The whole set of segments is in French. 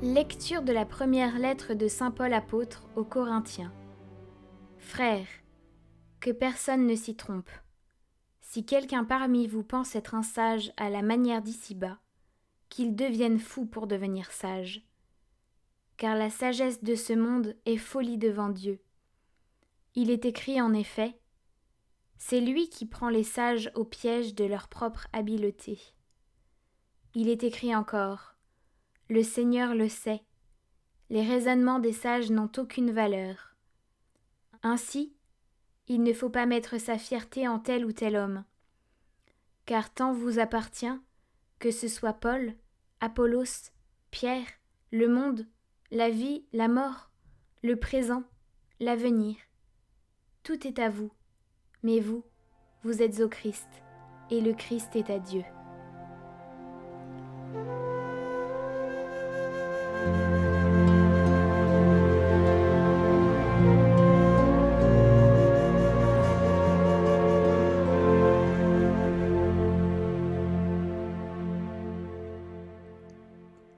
Lecture de la première lettre de saint Paul apôtre aux Corinthiens. Frères, que personne ne s'y trompe. Si quelqu'un parmi vous pense être un sage à la manière d'ici-bas, qu'il devienne fou pour devenir sage. Car la sagesse de ce monde est folie devant Dieu. Il est écrit en effet, « C'est lui qui prend les sages au piège de leur propre habileté. » Il est écrit encore, « Le Seigneur le sait, les raisonnements des sages n'ont aucune valeur. » Ainsi, il ne faut pas mettre sa fierté en tel ou tel homme, car tant vous appartient, que ce soit Paul, Apollos, Pierre, le monde, la vie, la mort, le présent, l'avenir. Tout est à vous, mais vous, vous êtes au Christ, et le Christ est à Dieu.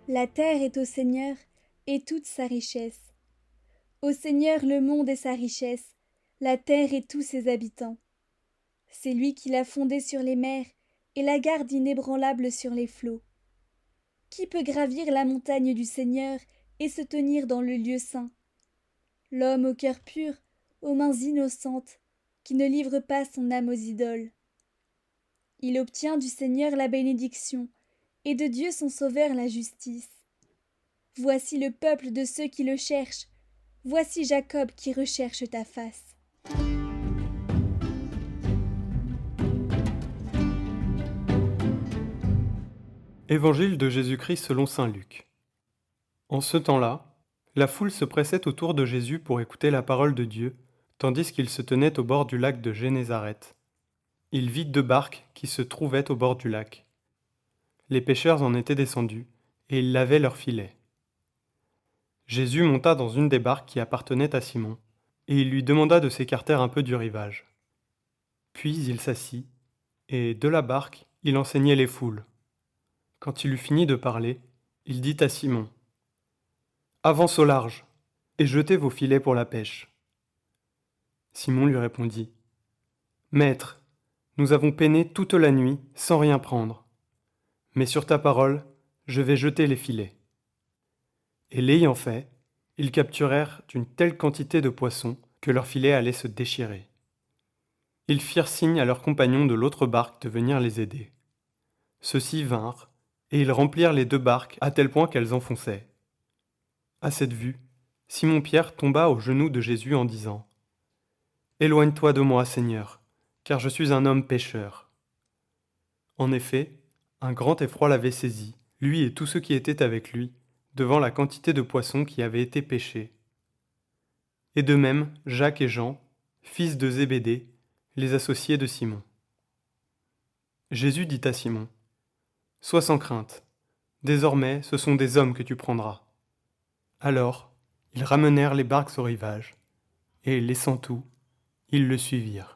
La terre est au Seigneur, et toute sa richesse. Au Seigneur le monde et sa richesse, la terre et tous ses habitants. C'est lui qui l'a fondée sur les mers, et la garde inébranlable sur les flots. Qui peut gravir la montagne du Seigneur et se tenir dans le lieu saint? L'homme au cœur pur, aux mains innocentes, qui ne livre pas son âme aux idoles. Il obtient du Seigneur la bénédiction, et de Dieu son Sauveur la justice. Voici le peuple de ceux qui le cherchent, voici Jacob qui recherche ta face. Évangile de Jésus-Christ selon saint Luc. En ce temps-là, la foule se pressait autour de Jésus pour écouter la parole de Dieu, tandis qu'il se tenait au bord du lac de Génézareth. Il vit 2 barques qui se trouvaient au bord du lac. Les pêcheurs en étaient descendus, et ils lavaient leurs filets. Jésus monta dans une des barques qui appartenait à Simon, et il lui demanda de s'écarter un peu du rivage. Puis il s'assit, et de la barque, il enseignait les foules. Quand il eut fini de parler, il dit à Simon, « Avance au large, et jetez vos filets pour la pêche. » Simon lui répondit, « Maître, nous avons peiné toute la nuit sans rien prendre. Mais sur ta parole, je vais jeter les filets. » Et l'ayant fait, ils capturèrent une telle quantité de poissons que leurs filets allaient se déchirer. Ils firent signe à leurs compagnons de l'autre barque de venir les aider. Ceux-ci vinrent, et ils remplirent les 2 barques à tel point qu'elles enfonçaient. À cette vue, Simon-Pierre tomba aux genoux de Jésus en disant, « Éloigne-toi de moi, Seigneur, car je suis un homme pécheur. » En effet, un grand effroi l'avait saisi, lui et tous ceux qui étaient avec lui, devant la quantité de poissons qui avaient été pêchés. Et de même, Jacques et Jean, fils de Zébédée, les associés de Simon. Jésus dit à Simon, « Sois sans crainte, désormais ce sont des hommes que tu prendras. » Alors, ils ramenèrent les barques au rivage, et laissant tout, ils le suivirent.